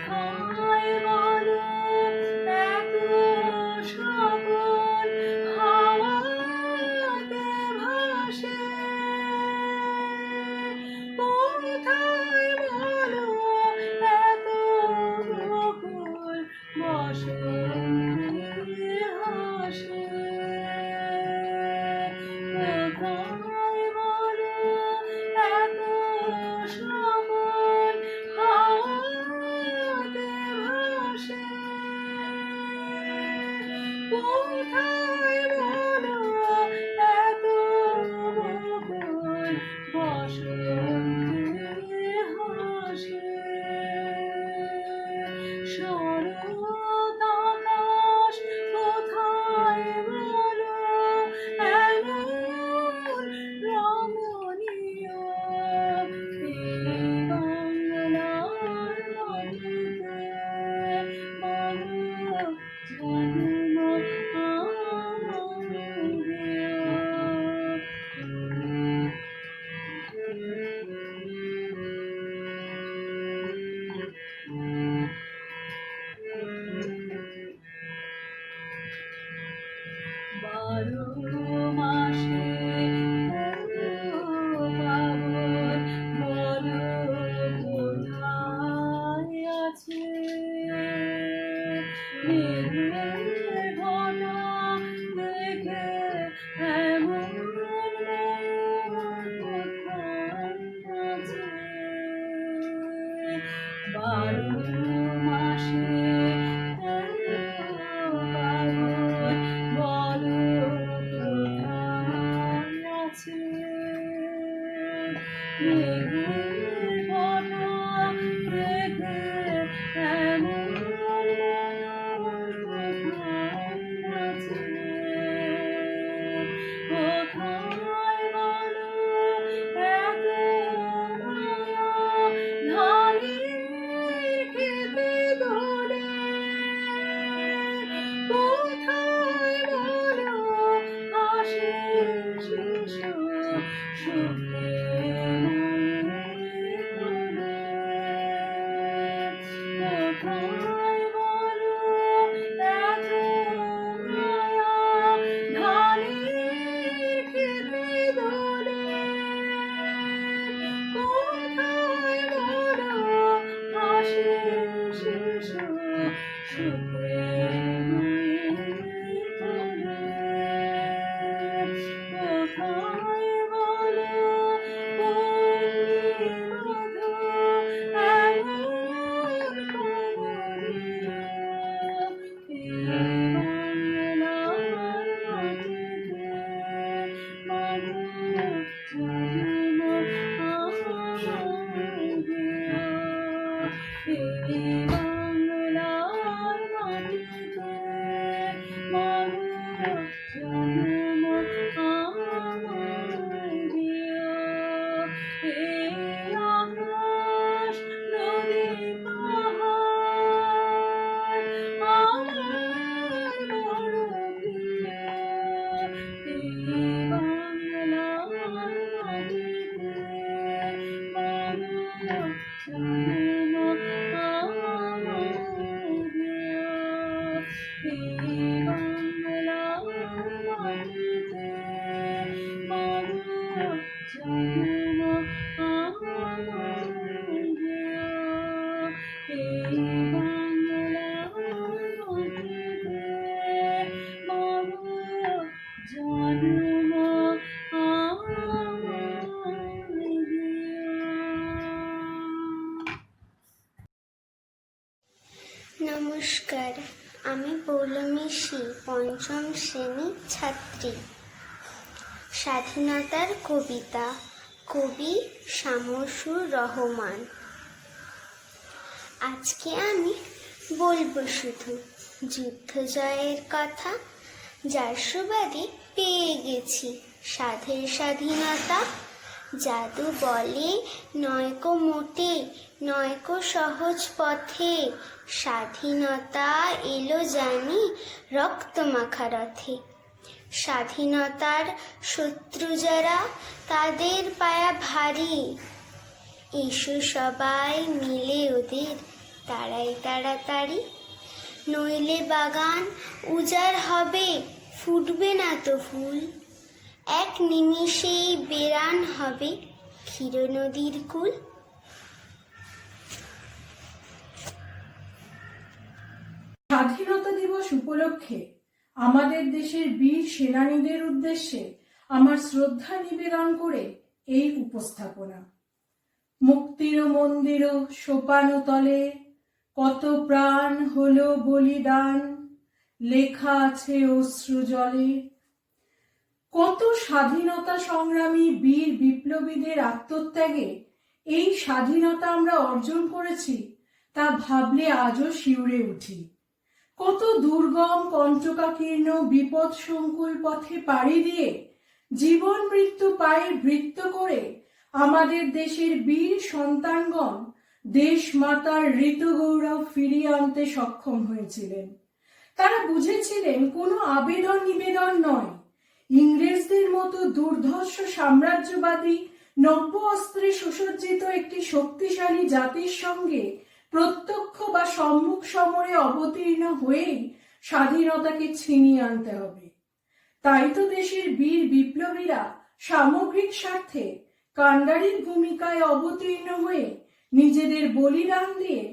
কোথায় বলো এত সবল হাওয়াতে ভাসে, কোথায় বলো এত বকুল বসন্তে হাসে, কোথায় বলো এত সবল হাওয়াতে ভাসে, কোথায় বলো এত বকুল বসন্তে হাসে। শরৎ আকাশ কোথায় বলো এমন রমণীয়, এই বাংলার মাটিতে বলো জন্ম আমাদের 12 মাসে পাগল বলো কোথায় আছে, মেঘের ঘটা দেখে এমন কোথায় আছে, 12 মাসে পাগল বলো কোথায় আছে, মেঘের ঘটা দেখে এমন কোথায় আছে, কোথায় বলো এত মায়া ধানের খেতে দোলে, কোথায় বলো হাসে শিশু সুখে মায়ের কোলে, কোথায় বলো এত মায়া ধানের খেতে দোলে, কোথায় বলো হাসে শিশু সুখে মায়ের কোলে, কোথায় বলো বন্দি মধু এমন কমনীয়, এই বাংলার মাটিতে বলো জন্ম এই বাংলার মাটিতে বলো জন্ম এই আকাশ নদী পাহাড় আমার বড় প্রিয়, এই বাংলার মাটিতে বলো জন্ম নমস্কার, আমি পৌলমী শি, পঞ্চম শ্রেণীর ছাত্রী। স্বাধীনতার কবিতা, কবি শামসুর রহমান। আজকে আমি বলবো শুধু যুদ্ধ জয়ের কথা, যার সুবাদে পেয়ে গেছি সাধের স্বাধীনতা। জাদু বলে নয়কো মোটে, নয়কো সহজ পথে, স্বাধীনতা এলো জানি রক্ত মাখা রথে। স্বাধীনতার শত্রু যারা, তাদের পায়া ভারী, এসো সবাই মিলে ওদের তাড়াই তাড়াতাড়ি। নইলে বাগান উজাড় হবে, ফুটবে না তো ফুল, এক নিমিষেই বেরান হবে ক্ষীর নদীর কূল। স্বাধীনতা দিবস উপলক্ষে আমাদের দেশের বীর সেনানীদের উদ্দেশ্যে আমার শ্রদ্ধা নিবেদন করে এই উপস্থাপনা। মুক্তির মন্দির সোপানো তলে, কত প্রাণ হলো বলিদান, লেখা আছে অশ্রু জলে। কত স্বাধীনতা সংগ্রামী বীর বিপ্লবীদের আত্মত্যাগে এই স্বাধীনতা আমরা অর্জন করেছি, তা ভাবলে আজও শিউরে উঠি। কত দুর্গম কণ্টকাকীর্ণ বিপদ সংকুল পথে পাড়ি দিয়ে জীবন মৃত্যু পায়ে বৃত্ত করে আমাদের দেশের বীর সন্তানগণ দেশ মাতার ঋতুগৌরব ফিরিয়ে আনতে সক্ষম হয়েছিলেন। তারা বুঝেছিলেন কোনো আবেদন নিবেদন নয়, ইংরেজদের মতো দুর্ধর্ষ সাম্রাজ্যবাদী নব্য অস্ত্রে সুসজ্জিত একটি শক্তিশালী জাতির সঙ্গে প্রত্যক্ষ বা সম্মুখ সমরে অবতীর্ণ হয়েই স্বাধীনতাকে ছিনিয়ে আনতে হবে। তাই তো দেশের বীর বিপ্লবীরা সামগ্রিক স্বার্থে কাণ্ডারির ভূমিকায় অবতীর্ণ হয়ে নিজেদের বলিদান দিয়ে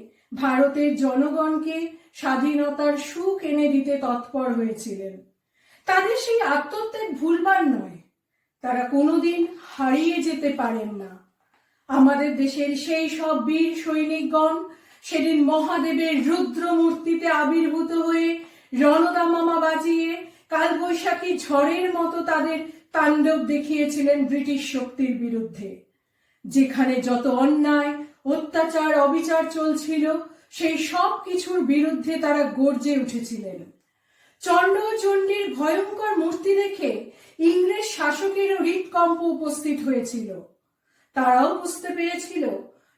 ভারতের জনগণকে স্বাধীনতার সুখ এনে দিতে তৎপর হয়েছিলেন। তাদের সেই আত্মত্যাগ ভুলবার নয়, তারা কোনোদিন হারিয়ে যেতে পারেন না। আমাদের দেশের সেই সব বীর সৈনিকগণ সেদিন মহাদেবের রুদ্র মূর্তিতে আবির্ভূত হয়ে রণদামামা বাজিয়ে কালবৈশাখী ঝড়ের মতো তাদের তাণ্ডব দেখিয়েছিলেন ব্রিটিশ শক্তির বিরুদ্ধে। যেখানে যত অন্যায় অত্যাচার অবিচার চলছিল, সেই সব কিছুর বিরুদ্ধে তারা গর্জে উঠেছিলেন। চণ্ড চণ্ডীর ভয়ঙ্কর মূর্তি দেখে ইংরেজ শাসকেরও হৃদকম্প উপস্থিত হয়েছিল। তারাও বুঝতে পেরেছিল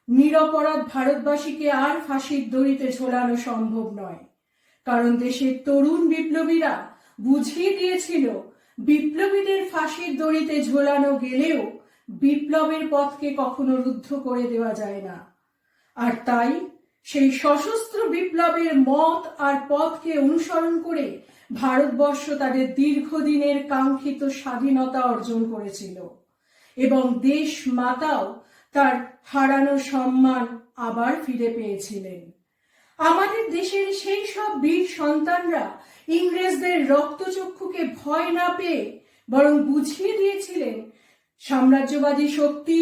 নিরপরাধ ভারতবাসীকে আর ফাঁসির দড়িতে ঝোলানো সম্ভব নয়, কারণ দেশের তরুণ বিপ্লবীরা বুঝিয়ে দিয়েছিল বিপ্লবীদের ফাঁসির দড়িতে ঝোলানো গেলেও বিপ্লবের পথকে কখনো রুদ্ধ করে দেওয়া যায় না। আর তাই সেই সশস্ত্র বিপ্লবের মত আর পথকে অনুসরণ করে ভারতবর্ষ তাদের দীর্ঘদিনের কাঙ্ক্ষিত স্বাধীনতা অর্জন করেছিল, এবং দেশ মাতাও তার হারানো সম্মান আবার ফিরে পেয়েছিলেন। আমাদের দেশের সেই সব বীর সন্তানরা ইংরেজদের রক্তচক্ষুকে ভয় না পেয়ে বরং বুঝিয়ে দিয়েছিলেন সাম্রাজ্যবাদী শক্তি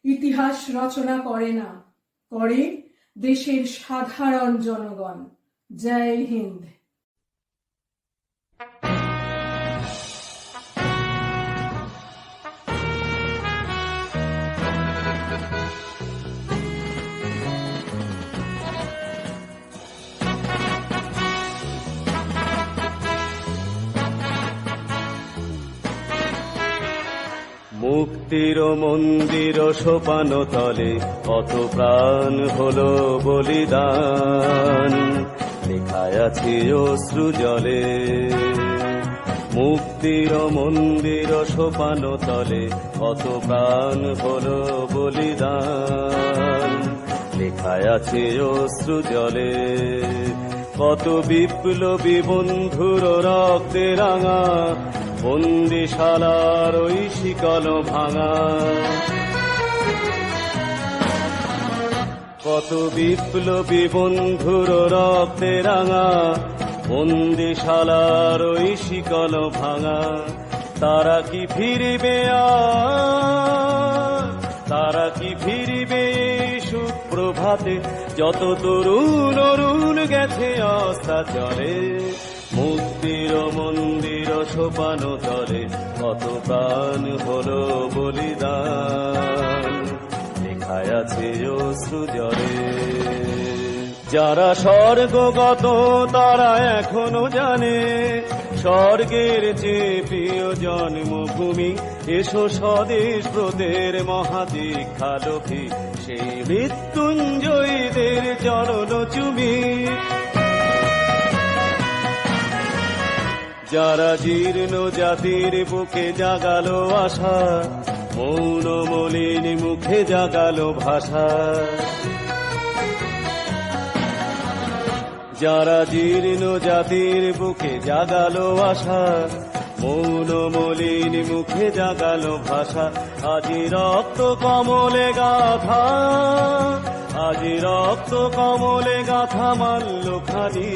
ইতিহাস রচনা করে না, করে দেশের সাধারণ জনগণ। জয় হিন্দ। মুক্তির মন্দির সোপানো তলে, কত প্রাণ হলো বলিদান, লেখায় আছে অশ্রু জলে। মুক্তির মন্দির সোপানো তলে, কত প্রাণ হলো বলিদান, লেখায় আছে অশ্রু জলে। কত বিপ্লবী বন্ধুর রক্তে রাঙা, বন্দিশালার ওই শিকল ভাঙা। কত বিপ্লবী বন্ধুর রক্তে রাঙা, বন্দিশালার ওই শিকল ভাঙা। তারা কি ফিরবে আর, তারা কি ফিরবে সুপ্রভাতে যত তরুণ অরুণ গেছে অস্তাচলে, মুক্তির মন্দির সোপানো তলে কত প্রাণ হলো বলিদান, লেখায় আছে অশ্রু জলে। যারা স্বর্গগত তারা এখনো জানে, স্বর্গের চেয়ে প্রিয় জন্মভূমি, এসো স্বদেশ ব্রতের মহাদীক্ষা লক্ষ্মী, সেই মৃত্যুঞ্জয়ীদের চরণ চুমি। যারা জীর্ণ জাতির বুকে জাগালো আশা, মৌন মলিন মুখে জাগালো ভাষা। যারা জীর্ণ জাতির বুকে জাগালো আশা, মৌন মলিন মুখে জাগালো ভাষা। আজি রক্ত কমলে গাথা, আজি রক্ত কমলে গাথা মাল্য খানি,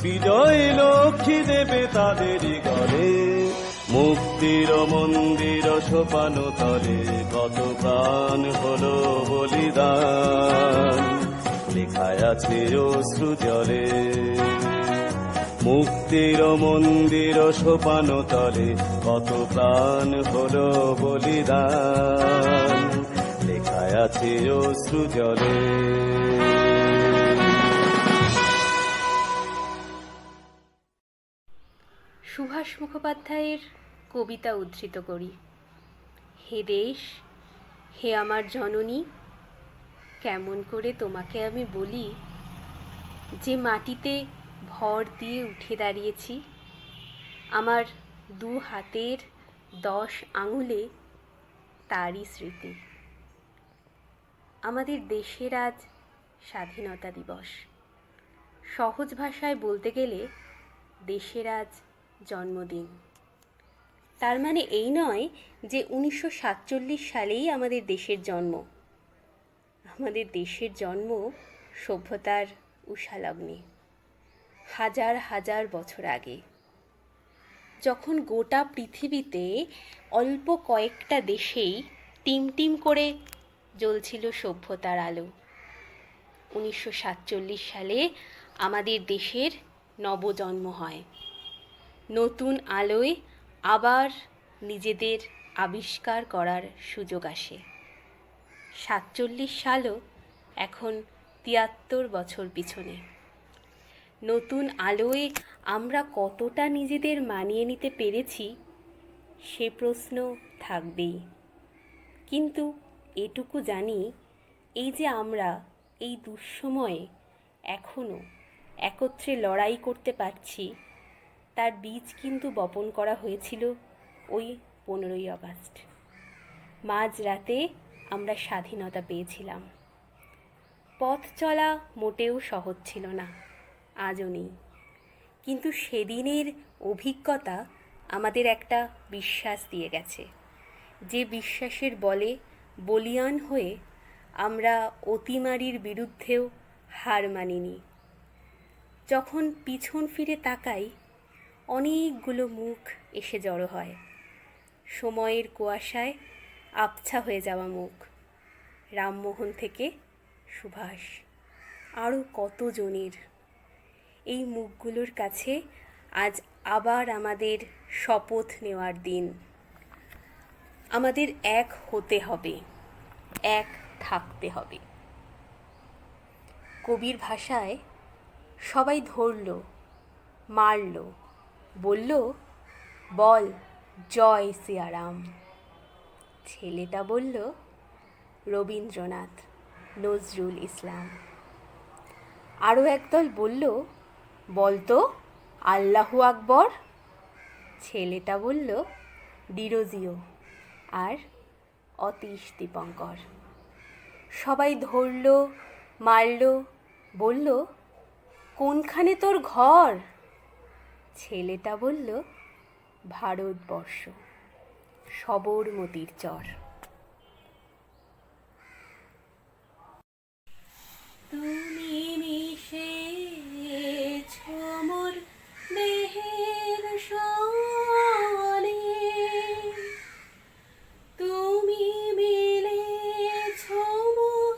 বিজয় লক্ষ্মী দেবে তাদেরই গলে, মুক্তির মন্দির সোপানো তলে কত প্রাণ হলো বলিদান, লেখায় আছে অশ্রু জলে। মুক্তির মন্দির সোপানো তলে কত প্রাণ হলো বলিদান, লেখায় আছে অশ্রু জলে। সুভাষ মুখোপাধ্যায়ের কবিতা উদ্ধৃত করি। হে দেশ, হে আমার জননী, কেমন করে তোমাকে আমি বলি, যে মাটিতে ভর দিয়ে উঠে দাঁড়িয়েছি, আমার দু হাতের 10 আঙুলে তারই স্মৃতি। আমাদের দেশের আজ স্বাধীনতা দিবস। সহজ ভাষায় বলতে গেলে দেশের আজ জন্মদিন। তার মানে এই নয় যে 1947 সালেই আমাদের দেশের জন্ম। আমাদের দেশের জন্ম সভ্যতার উষালগ্নে, হাজার হাজার বছর আগে, যখন গোটা পৃথিবীতে অল্প কয়েকটা দেশেই টিমটিম করে জ্বলছিল সভ্যতার আলো। 1947 সালে আমাদের দেশের নবজন্ম হয়। নতুন আলোয় আবার নিজেদের আবিষ্কার করার সুযোগ আসে। 47 সালও এখন 73 বছর পিছনে। নতুন আলোয় আমরা কতটা নিজেদের মানিয়ে নিতে পেরেছি সে প্রশ্ন থাকবেই। কিন্তু এটুকু জানি, এই যে আমরা এই দুঃসময়ে এখনও একত্রে লড়াই করতে পারছি, তার বীজ কিন্তু বপন করা হয়েছিল ওই 15ই আগস্ট। মাঝরাতে আমরা স্বাধীনতা পেয়েছিলাম। পথ চলা মোটেও সহজ ছিল না, আজও নেই। কিন্তু সেদিনের অভিজ্ঞতা আমাদের একটা বিশ্বাস দিয়ে গেছে, যে বিশ্বাসের বলে বলিয়ান হয়ে আমরা অতিমারির বিরুদ্ধেও হার মানিনি। যখন পিছন ফিরে তাকাই, অনেকগুলো মুখ এসে জড়ো হয়, সময়ের কুয়াশায় আবছা হয়ে যাওয়া মুখ। রামমোহন থেকে সুভাষ, আরও কতজনের। এই মুখগুলোর কাছে আজ আবার আমাদের শপথ নেওয়ার দিন। আমাদের এক হতে হবে, এক থাকতে হবে। কবির ভাষায় সবাই ধরল, মারল, বলল, বল জয় সিয়ারাম। ছেলেটা বলল, রবীন্দ্রনাথ, নজরুল ইসলাম। আরও একদল বলল, বলতো আল্লাহু আকবর। ছেলেটা বলল, ডিরোজিও আর অতীশ দীপঙ্কর। সবাই ধরল, মারল, বলল, কোনখানে তোর ঘর? ছেলেটা বলল, ভারতবর্ষ, সবরমতীর চর। তুমি মিশেছ মোর দেহের সনে, তুমি মিলেছ মোর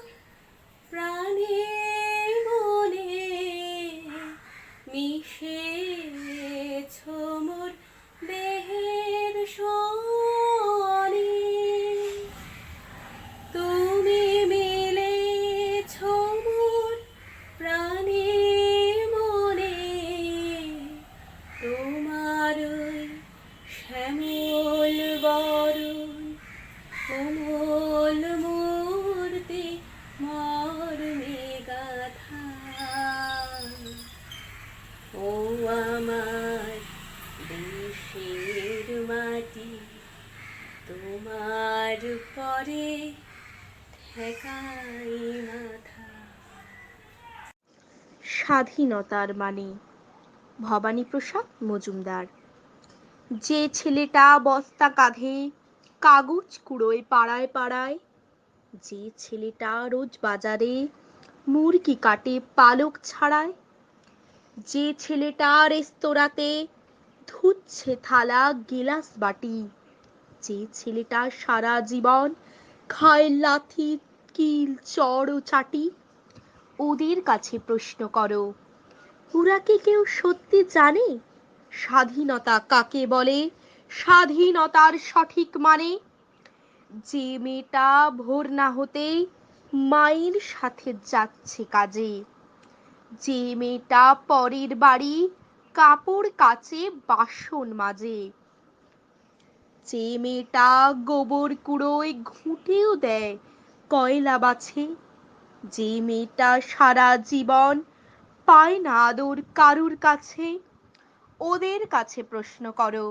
স্বাধীনতার মানে। ভবানীপ্রসাদ মজুমদার। যে ছেলেটা বস্তা কাঁধে কাগজ কুড়োয় পাড়ায় পাড়ায়, যে ছেলেটা রোজ বাজারে মুরগি কাটে পালক ছাড়ায়, যে ছেলেটা রেস্তোরাঁতে ধুচ্ছে থালা গিলাস বাটি, যে ছেলেটা সারা জীবন খায় লাথি কিল চড় ও চাটি, ওদের কাছে প্রশ্ন করো, ওরা কি কেউ সত্যি জানে স্বাধীনতা কাকে বলে, স্বাধীনতার সঠিক মানে? যে মেয়েটা ভোর না হতেই মায়ের সাথে যাচ্ছে কাজে, যে মেয়েটা পরের বাড়ি কাপড় কাচে বাসন মাজে, যে মেয়েটা গোবর কুড়োয় ঘুঁটেও দেয় কয়লা বাছে, যে মেয়েটা সারা জীবন পায় না আদর কারুর কাছে, ওদের কাছে প্রশ্ন করো,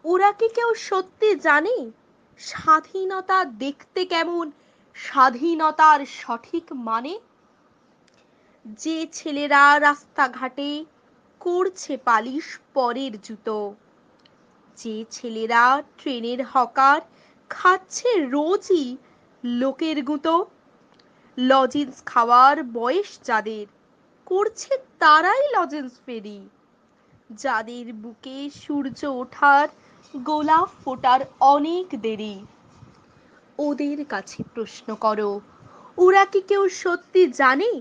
ওরা কি কেউ সত্যি জানে স্বাধীনতা দেখতে কেমন, স্বাধীনতার সঠিক মানে? যে ছেলেরা রাস্তাঘাটে করছে পালিশ পরের জুতো, যে ছেলেরা ট্রেনের হকার খাচ্ছে রোজই লোকের গুঁতো, লজেন্স খাওয়ার বয়স যাদের করছে তারাই লজেন্স ফেরি, যাদের বুকে সূর্য ওঠার গোলাপ ফোটার অনেক দেরি, ওদের কাছে প্রশ্ন করো, ওরা কি কেউ সত্যি জানে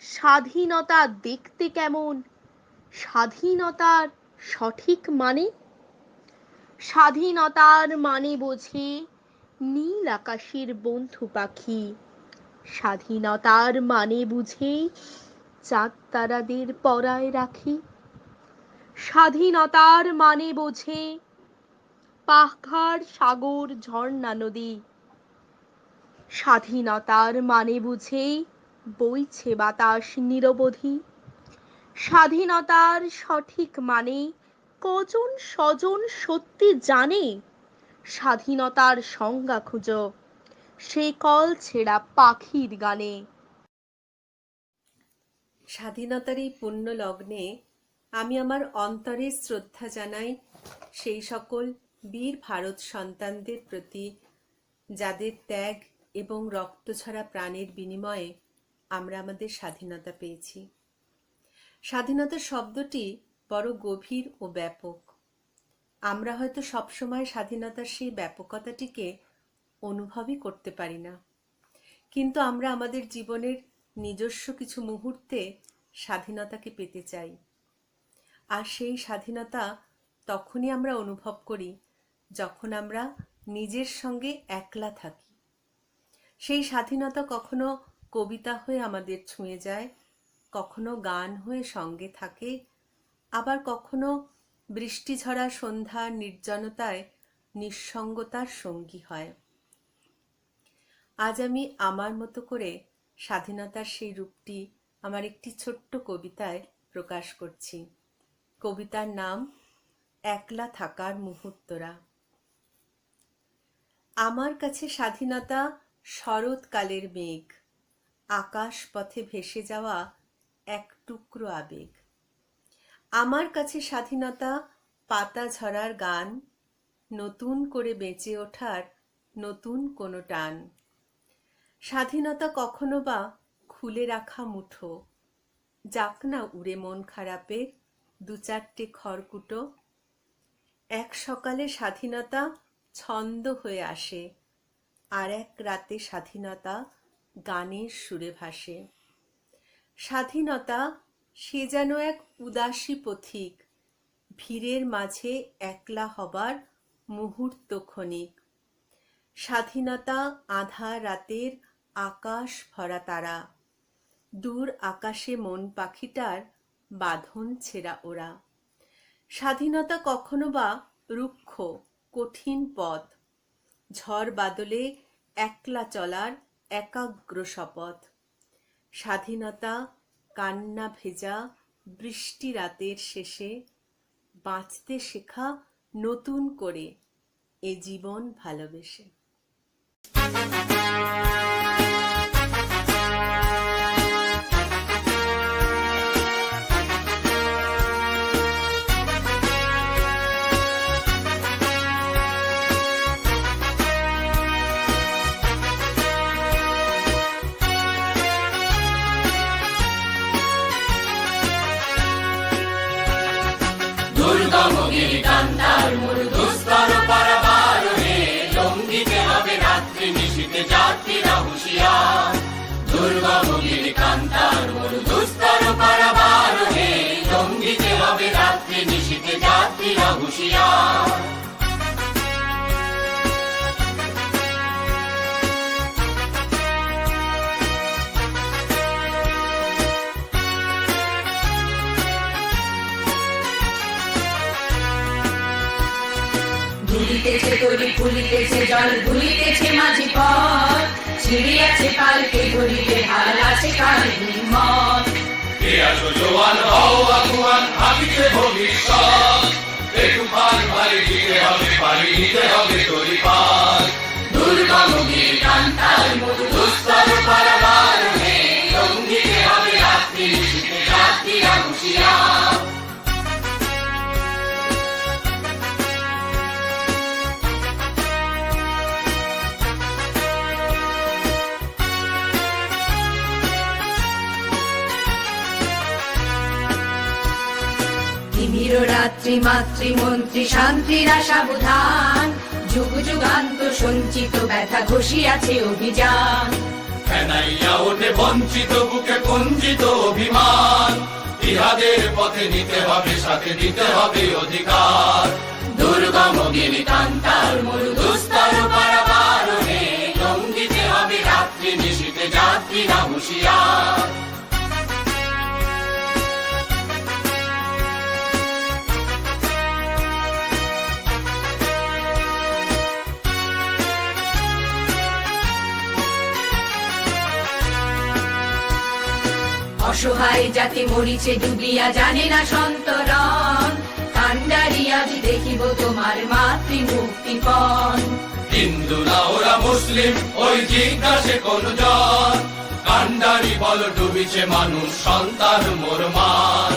স্বাধীনতা দেখতে কেমন, স্বাধীনতার সঠিক মানে? স্বাধীনতার মানে বোঝে নীল আকাশের বন্ধু পাখি, স্বাধীনতার মানে বুঝে চাঁদ তারাদের পরায় রাখি, স্বাধীনতার মানে বোঝে পাহাড় সাগর ঝর্ণা নদী, স্বাধীনতার মানে বুঝে বইছে বাতাস নিরবধি, স্বাধীনতার সঠিক মানে কজন স্বজন সত্যি জানে, স্বাধীনতার সংজ্ঞা খুঁজো সে কল ছেঁড়া পাখির গানে। স্বাধীনতার এই পুণ্য লগ্নে আমি আমার অন্তরে শ্রদ্ধা জানাই সেই সকল বীর ভারত সন্তানদের প্রতি, যাদের ত্যাগ এবং রক্তঝরা প্রাণের বিনিময়ে আমরা আমাদের স্বাধীনতা পেয়েছি। স্বাধীনতা শব্দটি বড় গভীর ও ব্যাপক। আমরা হয়তো সবসময় স্বাধীনতার সেই ব্যাপকতাটিকে অনুভবই করতে পারি না, কিন্তু আমরা আমাদের জীবনের নিজস্ব কিছু মুহূর্তে স্বাধীনতাকে পেতে চাই। আর সেই স্বাধীনতা তখনই আমরা অনুভব করি যখন আমরা নিজের সঙ্গে একলা থাকি। সেই স্বাধীনতা কখনো কবিতা হয়ে আমাদের ছুঁয়ে যায়, কখনো গান হয়ে সঙ্গে থাকে, আবার কখনো বৃষ্টি ঝরা সন্ধ্যার নির্জনতায় নিঃসঙ্গতার সঙ্গী হয়। আজ আমি আমার মতো করে স্বাধীনতার সেই রূপটি আমার একটি ছোট্ট কবিতায় প্রকাশ করছি। কবিতার নাম একলা থাকার মুহূর্তরা। আমার কাছে স্বাধীনতা শরৎকালের মেঘ, আকাশ পথে ভেসে যাওয়া এক টুকরো আবেগ। আমার কাছে স্বাধীনতা পাতা ঝরার গান, নতুন করে বেঁচে ওঠার নতুন কোনো টান। স্বাধীনতা কখনো বা খুলে রাখা মুঠো, যাক না উড়ে মন খারাপের দু চারটে খড়কুটো। এক সকালে স্বাধীনতা ছন্দ হয়ে আসে, আর এক রাতে স্বাধীনতা গানের সুরে ভাসে। স্বাধীনতা সে যেন এক উদাসী পথিক, ভিড়ের মাঝে একলা হবার মুহূর্ত ক্ষণিক। স্বাধীনতা আঁধার রাতের আকাশ ভরা তারা, দূর আকাশে মন পাখিটার বাঁধন ছেঁড়া ওরা। স্বাধীনতা কখনো বা রুক্ষ কঠিন পথ, ঝড় বাদলে একলা চলার একাগ্র শপথ। স্বাধীনতা কান্না ভেজা বৃষ্টি রাতের শেষে, বাঁচতে শেখা নতুন করে এ জীবন ভালোবেসে। দুর্গম গিরি কান্তার মরু দুস্তর পারাবার হে, লঙ্ঘিতে হবে রাত্রি নিশীথে যাত্রীরা হুঁশিয়ার। দুর্গম গিরি কান্তার মরু দুস্তর পারাবার হে, লঙ্ঘিতে হবে রাত্রি নিশীথে যাত্রীরা হুঁশিয়ার। ধুলিতেছে তরি ফুলিতেছে জল ভুলিতেছে মাঝি পথ, ছিড়িয়াছে পালকে ধরিতে হাল আছে কাল হিম্মত। কে আছো জোয়ান হও আগুয়ান ভাবিছে ভবিষ্যৎ, একটু পাল ভারী দিতে হবে পারি দিতে হবে তরি পাল। দুর্গম গিরি কান্তার মরু দুস্তর পারাবার হে, লঙ্ঘিতে হবে রাত্রি নিশীথে যাত্রীরা হুঁশিয়ার। তিমির রাত্রি মাতৃমন্ত্রী শান্তিরা সাবধান, যুগ যুগান্ত সঞ্চিত ব্যথা ঘষিয়াছে অভিযান। ফেনাইয়া ওঠে বঞ্চিত বুকে কঞ্চিত অভিমান, ইহাদের পথে নিতে হবে সাথে দিতে হবে অধিকার। দুর্গম গিরি কান্তার মরু দুস্তর পারাবার হে, লঙ্ঘিতে হবে রাত্রি নিশীথে যাত্রীরা হুঁশিয়ার। অসহায় জাতি মরিছে ডুবিয়া জানে না সন্তরণ, কান্ডারি আজ দেখিব তোমার মাতৃমুক্তিপণ। হিন্দু না ওরা মুসলিম ওই জিজ্ঞাসে কোন জন, কান্ডারি বল ডুবিছে মানুষ সন্তান মোর মান।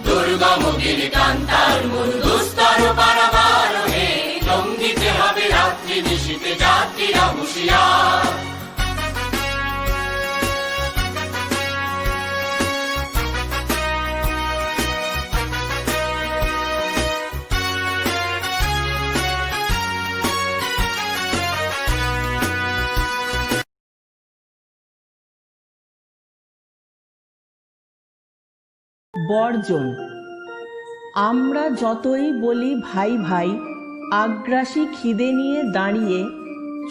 দুর্গম গিরি কান্তার মরু দুস্তর পারাবার হে, লঙ্ঘিতে হবে রাত্রি নিশীথে যাত্রীরা হুঁশিয়ার। বর্জন। আমরা যতই বলি ভাই ভাই, আগ্রাসী খিদে নিয়ে দাঁড়িয়ে,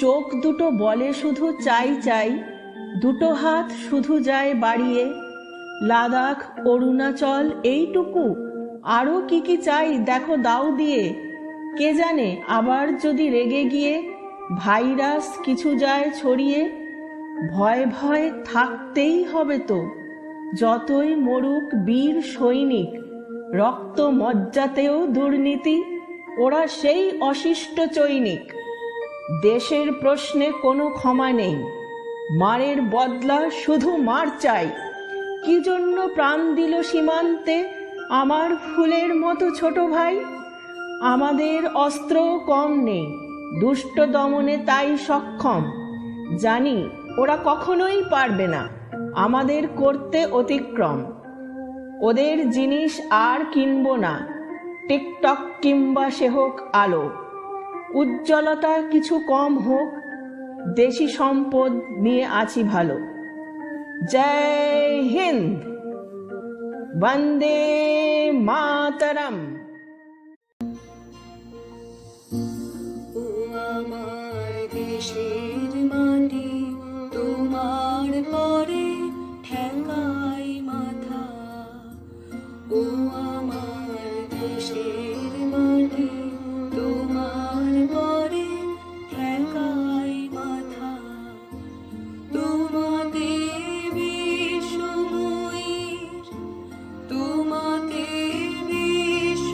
চোখ দুটো বলে শুধু চাই চাই, দুটো হাত শুধু যায় বাড়িয়ে। লাদাখ অরুণাচল এইটুকু, আরও কি কি চাই দেখো দাও দিয়ে। কে জানে আবার যদি রেগে গিয়ে ভাইরাস কিছু যায় ছড়িয়ে। ভয় ভয় থাকতেই হবে তো, যতই মরুক বীর সৈনিক। রক্ত মজ্জাতেও দুর্নীতি, ওরা সেই অশিষ্ট চৈনিক। দেশের প্রশ্নে কোনো ক্ষমা নেই, মারের বদলা শুধু মার চাই। কি জন্য প্রাণ দিল সীমান্তে আমার ফুলের মতো ছোট ভাই? আমাদের অস্ত্র কম নেই, দুষ্ট দমনে তাই সক্ষম। জানি ওরা কখনোই পারবে না আমাদের করতে অতিক্রম। ওদের জিনিস আর কিনব না, টিকটক কিংবা সে হোক আলো। উজ্জ্বলতা কিছু কম হোক, দেশি সম্পদ নিয়ে আছি ভালো। জয় হিন্দ, বন্দে মাতরম। ও আমার দেশের মাটি, তোমার পরে ঠেকাই মাথা। ও আমার দেশের মাটি, তোমার পরে ঠেকাই মাথা। তোমাতে বিশ্বময়ীর, তোমাতে বিশ্ব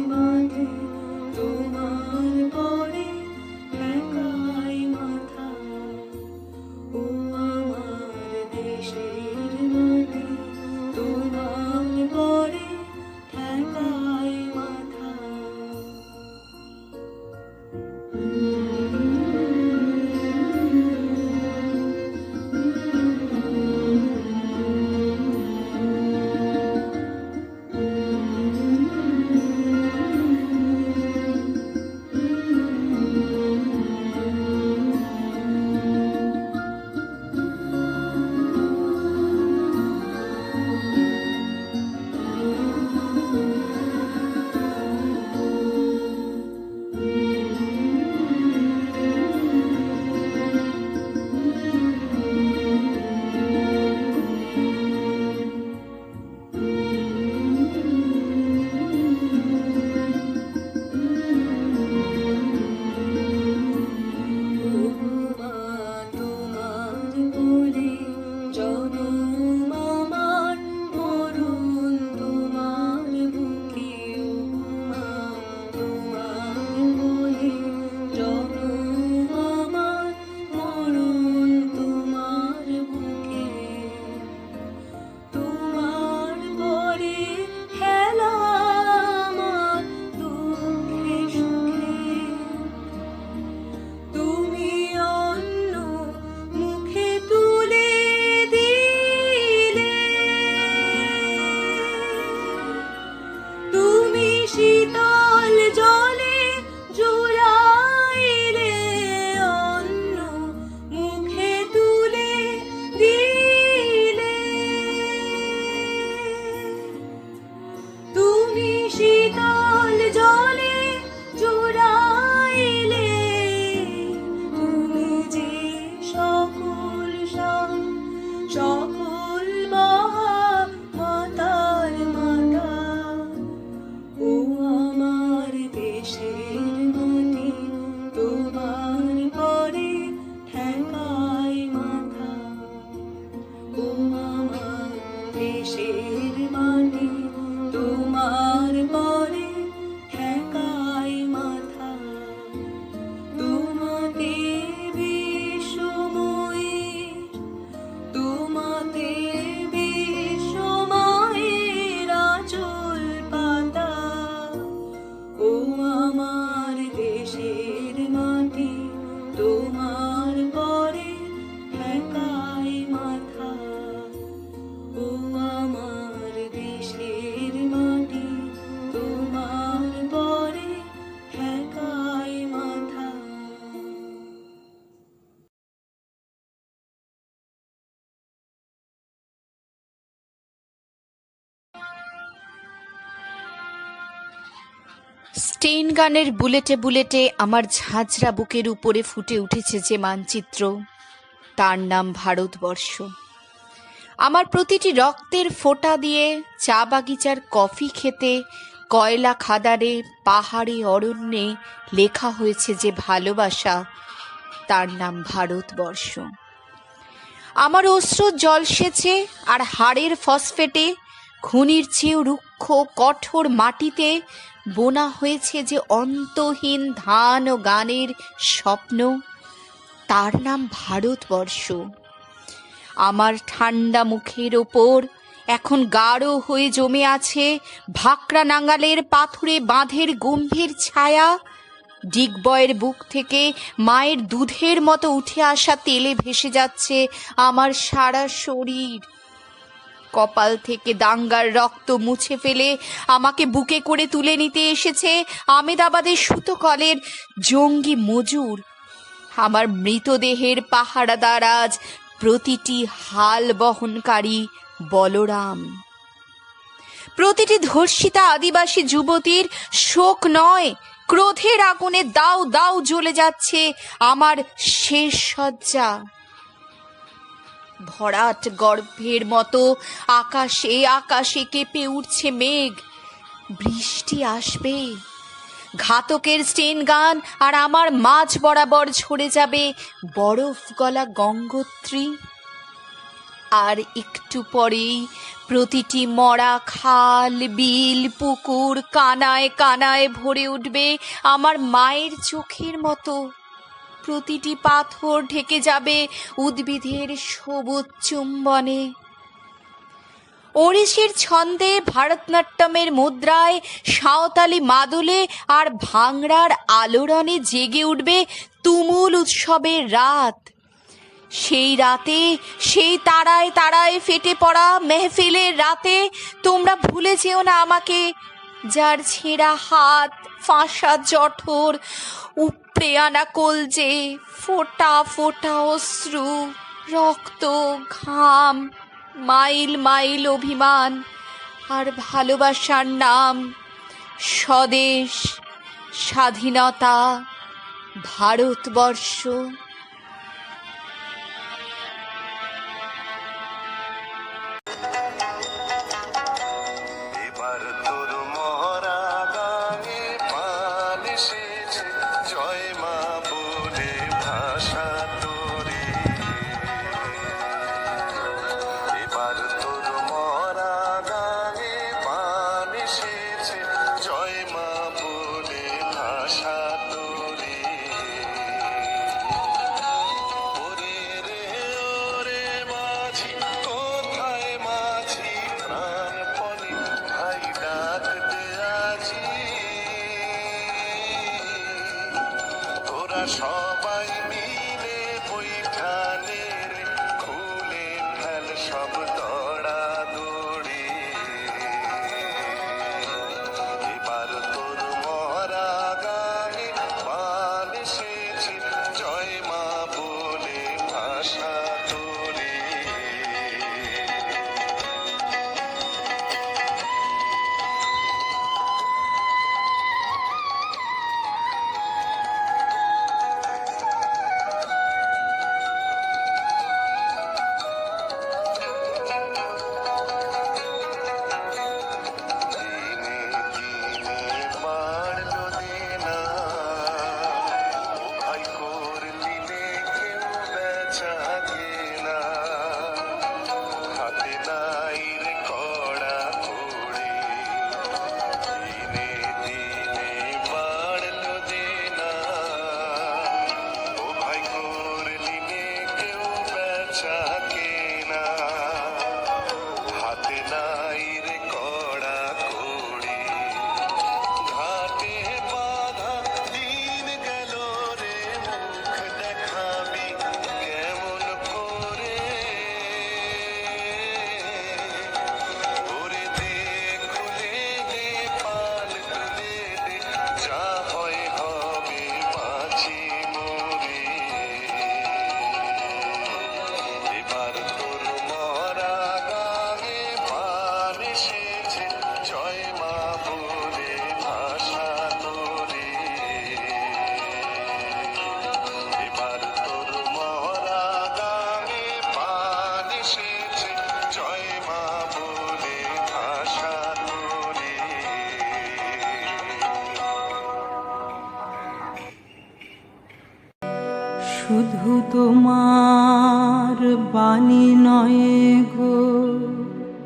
মাটি তোমার পরে ঠেকায় মাথা। ও আমার দেশের মাটি তোমার পরে ঠেকায় মাথা। শীতল জলে জুড়াইলে অন্ন মুখে তুলে দিলে। তুমি শীতল জলে জুড়াইলে তুমি যে সকল সকল মহামাতার মাতা। ও আমার দেশের মাটি তোমার পরে ঠেকায় মাথা। ও আমার দেশের মাটি তোমার পরে ঠেকায় মাথা। তোমাতে বিশ্বময়ের তোমাতে বিশ্বময়ের আঁচল পাতা। ও আমার দেশের মাটি তোমার পরে ঠেকায় মাথা। ও আমার দেশের মাটি তোমার পরে ঠেকায় মাথা। স্টেন গানের বুলেটে বুলেটে আমার ঝাঁঝরা বুকের উপরে ফুটে উঠেছে যে মানচিত্র, তার নাম ভারতবর্ষ। আমার প্রতিটি রক্তের ফোঁটা দিয়ে চা বাগিচার কফি খেতে, কয়লা খাদারে, পাহাড়ে, অরণ্যে লেখা হয়েছে যে ভালোবাসা, তার নাম ভারতবর্ষ। আমার অশ্রু জল সেচে আর হাড়ের ফসফেটে খুনির চেয়েও রুক্ষ কঠোর মাটিতে বোনা হয়েছে যে অন্তহীন ধান ও গানের স্বপ্ন, তার নাম ভারতবর্ষ। আমার ঠান্ডা মুখের ওপর এখন গাঢ় হয়ে জমে আছে ভাকরা নাঙ্গালের পাথুরে বাঁধের গম্ভীর ছায়া। ডিগবয়ের বুক থেকে মায়ের দুধের মতো উঠে আসা তেলে ভেসে যাচ্ছে আমার সারা শরীর। কপাল থেকে দাঙ্গার রক্ত মুছে ফেলে আমাকে বুকে করে তুলে নিতে এসেছে আমেদাবাদের সুতোকলের জঙ্গি মজুর। আমার মৃতদেহের পাহারাদার আজ প্রতিটি হাল বহনকারী বলরাম। প্রতিটি ধর্ষিতা আদিবাসী যুবতীর শোক নয়, ক্রোধের আগুনে দাউ দাউ জ্বলে যাচ্ছে আমার শেষ শয্যা। ভরাট গর্ভের মতো আকাশে আকাশে কেঁপে উঠছে মেঘ, বৃষ্টি আসবে। ঘাতকের স্টেন গান আর আমার মাঝ বরাবর ঝরে যাবে বরফ গলা গঙ্গোত্রী। আর একটু পরেই প্রতিটি মরা খাল বিল পুকুর কানায় কানায় ভরে উঠবে আমার মায়ের চোখের মতো। প্রতিটি পাথর ঢেকে যাবে উদ্ভিদের সবুজ চুম্বনে। ওড়িশির ছন্দে, ভারতনাট্যমের মুদ্রায়, সাঁওতালি মাদলে আর ভাংড়ার আলোড়নে জেগে উঠবে তুমুল উৎসবের রাত। সেই রাতে, সেই তারায় তারায় ফেটে পড়া মেহফিলের রাতে তোমরা ভুলে যেও না আমাকে, যার ছেঁড়া হাত, ফাঁসা জঠর, উপড়ে আনা কলজে, ফোঁটা ফোঁটা অশ্রু, রক্ত, ঘাম, মাইল মাইল অভিমান আর ভালোবাসার নাম স্বদেশ, স্বাধীনতা, ভারতবর্ষ। এবার তোর মরা গানে পান এসেছে, জয় মা বলে ভাষা তোরে। এবার তোর মরা গানে পান এসেছে, জয় মা বলে ভাষা তোরে। ওরে রে ওরে মাঝি, কোথায় মাঝি প্রাণপণে ভাই ডাক দে আজি। তোরা সবাই মিলে বৈঠানে রে, খুলে ফেল সব দড়া দড়ি। এবার তোর মরা গানে পান এসেছে, জয় মা বলে ভাষা তোরে। দিনে দিনে বাড়লো দেনা, ও ভাই করলি নে কেউ বেচা কেনা। হাতে নাই রে কড়া কড়ি, দিনে দিনে বাড়লো দেনা, ও ভাই করলি নে কেউ বেচা কেনা। হাতে নাই রে কড়া কড়ি, ঘাটে বাঁধা দিন গেল রে, মুখ দেখাবি কেমন করে। ওরে দে খুলে দে, পাল তুলে দে, যা হয় হবে বাঁচি মরে। এবার তোর মরা গানে পান এসেছে, জয় মা বলে ভাষা তোরে। এবার তোর মরা গানে পান এসেছে, জয় মা বলে ভাষা তোরে। শুধু তোমার বাণী নয় গো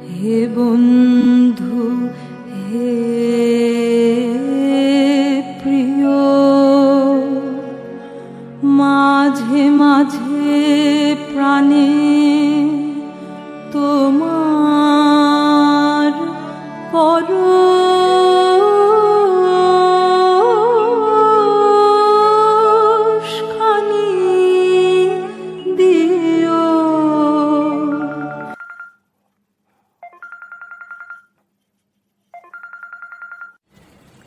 হে বন্ধু, হে প্রিয়, মাঝে মাঝে প্রাণে তোমার পরশখানি দিও।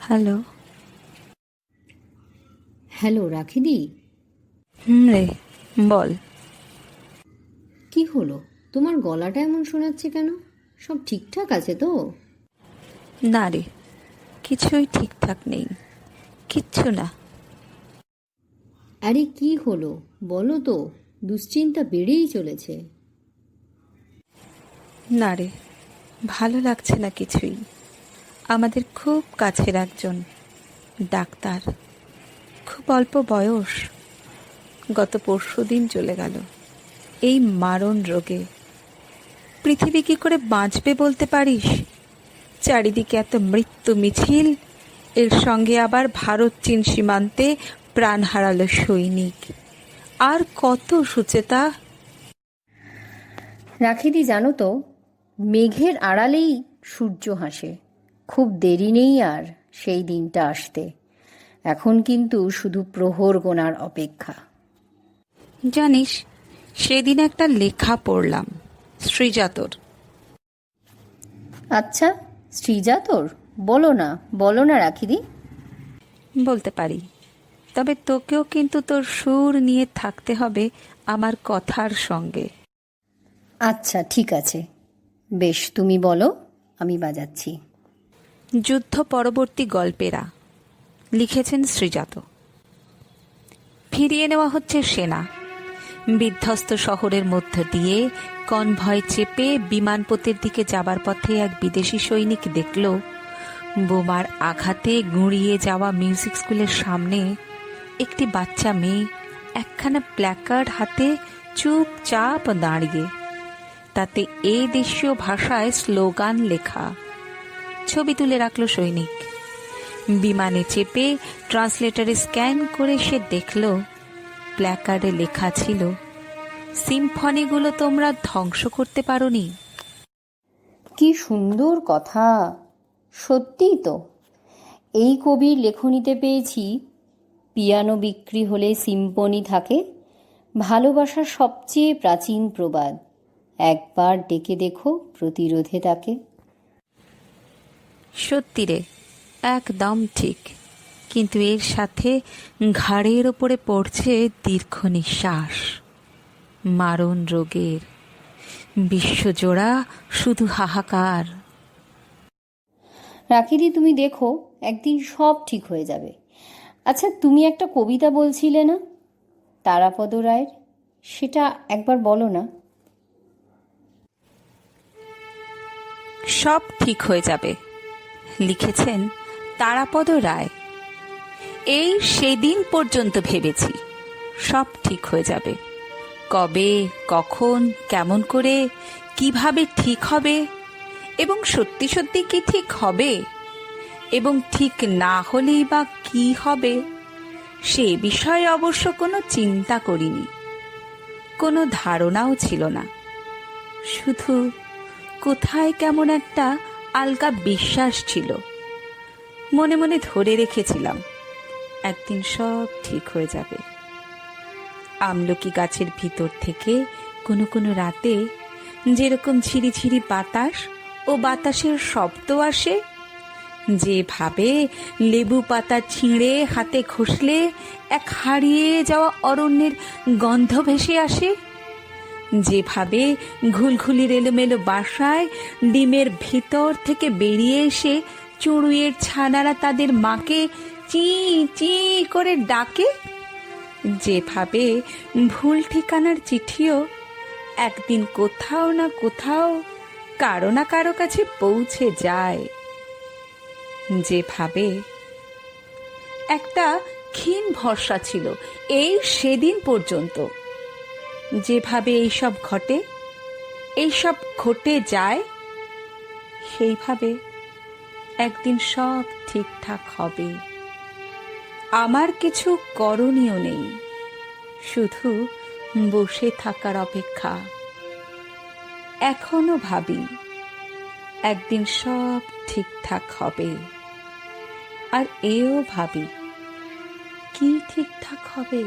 হ্যালো। হ্যালো রাখিদি। রে বল। কি হলো, তোমার গলাটা এমন শোনাচ্ছে কেন? সব ঠিকঠাক আছে তো? না রে, কিছুই ঠিকঠাক নেই, কিচ্ছু না। আরে কি হলো বলো তো, দুশ্চিন্তা বেড়েই চলেছে। না রে, ভালো লাগছে না কিছুই। আমাদের খুব কাছের একজন ডাক্তার, খুব অল্প বয়স, গত পরশুদিন চলে গেল এই মারণ রোগে। পৃথিবী কি করে বাঁচবে বলতে পারিস? চারিদিকে এত মৃত্যু মিছিল, এর সঙ্গে আবার ভারত চীন সীমান্তে প্রাণ হারালো সৈনিক। আর কত সুচেতা! রাখিদি, জানো তো, মেঘের আড়ালেই সূর্য হাসে। খুব দেরি নেই আর সেই দিনটা আসতে। এখন কিন্তু শুধু প্রহর গোনার অপেক্ষা। জানিস, সেদিন একটা লেখা পড়লাম শ্রীজাতর। আচ্ছা, শ্রীজাতর? বলো না রাখিদি। বলতে পারি, তবে তোকেও কিন্তু তোর সুর নিয়ে থাকতে হবে আমার কথার সঙ্গে। আচ্ছা, ঠিক আছে, বেশ, তুমি বলো, আমি বাজাচ্ছি। যুদ্ধ পরবর্তী গল্পেরা, লিখেছেন শ্রীজাত। ফিরিয়ে নেওয়া হচ্ছে সেনা। বিধ্বস্ত শহরের মধ্য দিয়ে কনভয় চেপে বিমানপথের দিকে যাবার পথে এক বিদেশি সৈনিক দেখল বোমার আঘাতে গুঁড়িয়ে যাওয়া মিউজিক স্কুলের সামনে একটি বাচ্চা মেয়ে একখানা প্ল্যাকার্ড হাতে চুপচাপ দাঁড়িয়ে, তাতে এ দেশীয় ভাষায় স্লোগান লেখা। ছবি তুলে রাখল সৈনিক। বিমানে চেপে ট্রান্সলেটরে স্ক্যান করে সে দেখল প্ল্যাকার্ডে লেখা ছিল, সিম্ফনিগুলো তোমরা ধ্বংস করতে পারোনি। কি সুন্দর কথা! সত্যিই তো, এই কবির লেখনীতে পেয়েছি, পিয়ানো বিক্রি হলে সিম্ফনি থাকে, ভালোবাসার সবচেয়ে প্রাচীন প্রবাদ। একবার ডেকে দেখো প্রতিরোধে তাকে। সত্যি রে, একদম ঠিক। কিন্তু এর সাথে ঘাড়ের ওপরে পড়ছে দীর্ঘ নিঃশ্বাস, মারণ রোগের, বিশ্বজোড়া শুধু হাহাকার। রাখিদি, তুমি দেখো, একদিন সব ঠিক হয়ে যাবে। আচ্ছা, তুমি একটা কবিতা বলছিলে না, তারাপদ রায়ের, সেটা একবার বলো না। সব ঠিক হয়ে যাবে, লিখেছেন তারাপদ রায়। এই সেদিন পর্যন্ত ভেবেছি সব ঠিক হয়ে যাবে। কবে, কখন, কেমন করে, কিভাবে ঠিক হবে, এবং সত্যি সত্যি কি ঠিক হবে, এবং ঠিক না হলেই বা কি হবে, সে বিষয়ে অবশ্য কোনো চিন্তা করিনি, কোনো ধারণাও ছিল না। শুধু কোথায় কেমন একটা আলগা বিশ্বাস ছিল। মনে মনে ধরে রেখেছিলাম একদিন সব ঠিক হয়ে যাবে। আমলকি গাছের ভিতর থেকে কোনো কোনো রাতে যেরকম ঝিরিঝিরি বাতাস ও বাতাসের শব্দ আসে, যেভাবে লেবু পাতা ছিঁড়ে হাতে ঘষলে এক হারিয়ে যাওয়া অরণ্যের গন্ধ ভেসে আসে, যেভাবে ঘুলঘুলির এলোমেলো বাসায় ডিমের ভিতর থেকে বেরিয়ে এসে চড়ুইয়ের ছানারা তাদের মাকে চি চি করে ডাকে, যেভাবে ভুল ঠিকানার চিঠিও একদিন কোথাও না কোথাও কারো না কারো কাছে পৌঁছে যায়, যেভাবে একটা ক্ষীণ ভরসা ছিল এই সেদিন পর্যন্ত, যেভাবে এইসব ঘটে, এইসব ঘটে যায়, সেইভাবে একদিন সব ঠিকঠাক হবে। আমার কিছু করণীয় নেই, শুধু বসে থাকার অপেক্ষা। এখনো ভাবি একদিন সব ঠিকঠাক হবে, আর এও ভাবি কি ঠিকঠাক হবে,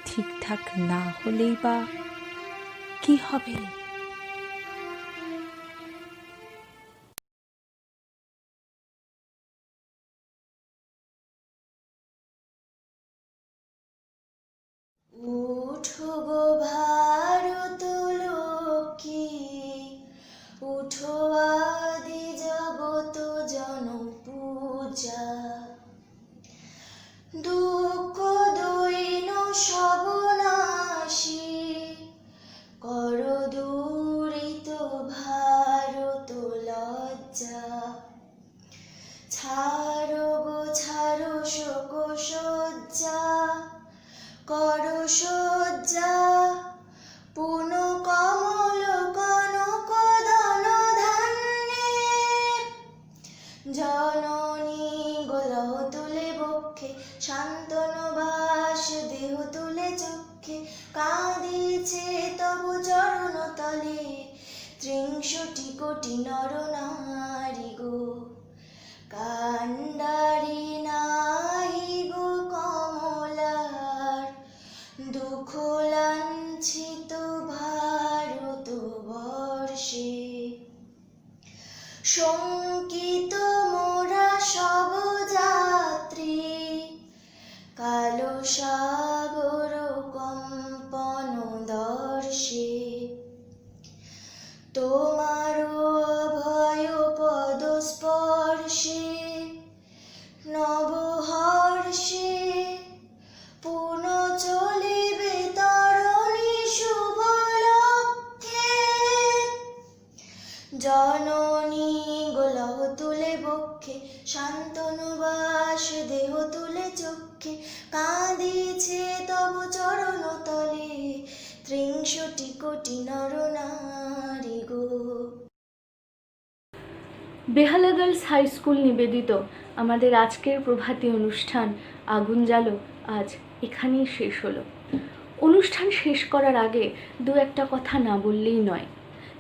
ঠিকঠাক না হলেই বা কি হবে। উঠো গো ভারত লক্ষ্মী, উঠো আদি জগত জনপূজা, দুঃখ দৈন সবনাশী, কর দূরিত ভারত লজ্জা। ছাড়ো গো ছাড়ো শোক সজ্জা, কর সজ্জা, পুন কমল কন লহ তুলে বক্ষে, শান্তনু বাস দেহ তুলে চক্ষে, কাঁদিছে তবু চরণ তলে 63 কোটি নর নারী গো। কান্ডারি নাহি গো কমলার, দুঃখ লাঞ্ছিত ভারত বর্ষে। শঙ্কিত মোরা সব যাত্রী, কালো সাগর কম্পন দর্শে। তোমার অভয় পদ স্পর্শে, নবহর্ষে পুন চলিবে তরণী শুভ লক্ষ্যে। জননী গোলহ তুলে বক্ষে, শান্তনু বাস দেহ তুলে চক্ষে, কাঁদিছে তবু চরণ তলে 63 কোটি নর নারী গো। বেহালা গার্লস হাই স্কুল নিবেদিত আমাদের আজকের প্রভাতী অনুষ্ঠান আগুন জ্বালো আজ এখানেই শেষ হলো। অনুষ্ঠান শেষ করার আগে দু একটা কথা না বললেই নয়।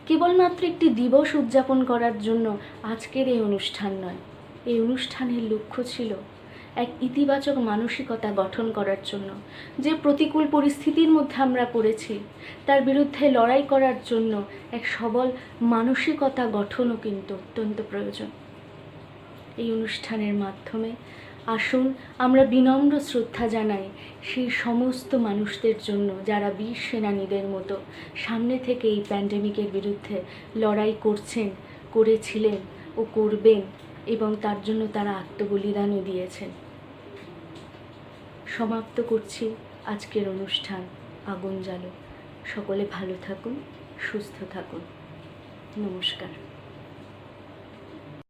কেবলমাত্র একটি দিবস উদযাপন করার জন্য আজকের এই অনুষ্ঠান নয়, এই অনুষ্ঠানের লক্ষ্য ছিল এক ইতিবাচক মানসিকতা গঠন করার জন্য। যে প্রতিকূল পরিস্থিতির মধ্যে আমরা পড়েছি তার বিরুদ্ধে লড়াই করার জন্য এক সবল মানসিকতা গঠনও কিন্তু অত্যন্ত প্রয়োজন। এই অনুষ্ঠানের মাধ্যমে আসুন আমরা বিনম্র শ্রদ্ধা জানাই সেই সমস্ত মানুষদের জন্য যারা বীর সেনানীদের মতো সামনে থেকে এই প্যান্ডেমিকের বিরুদ্ধে লড়াই করছেন, করেছিলেন ও করবেন, এবং তার জন্য তারা আত্মবলিদানও দিয়েছেন। সমাপ্ত করছি আজকের অনুষ্ঠান আগুন জ্বালো। সকলে ভালো থাকুন, সুস্থ থাকুন। নমস্কার।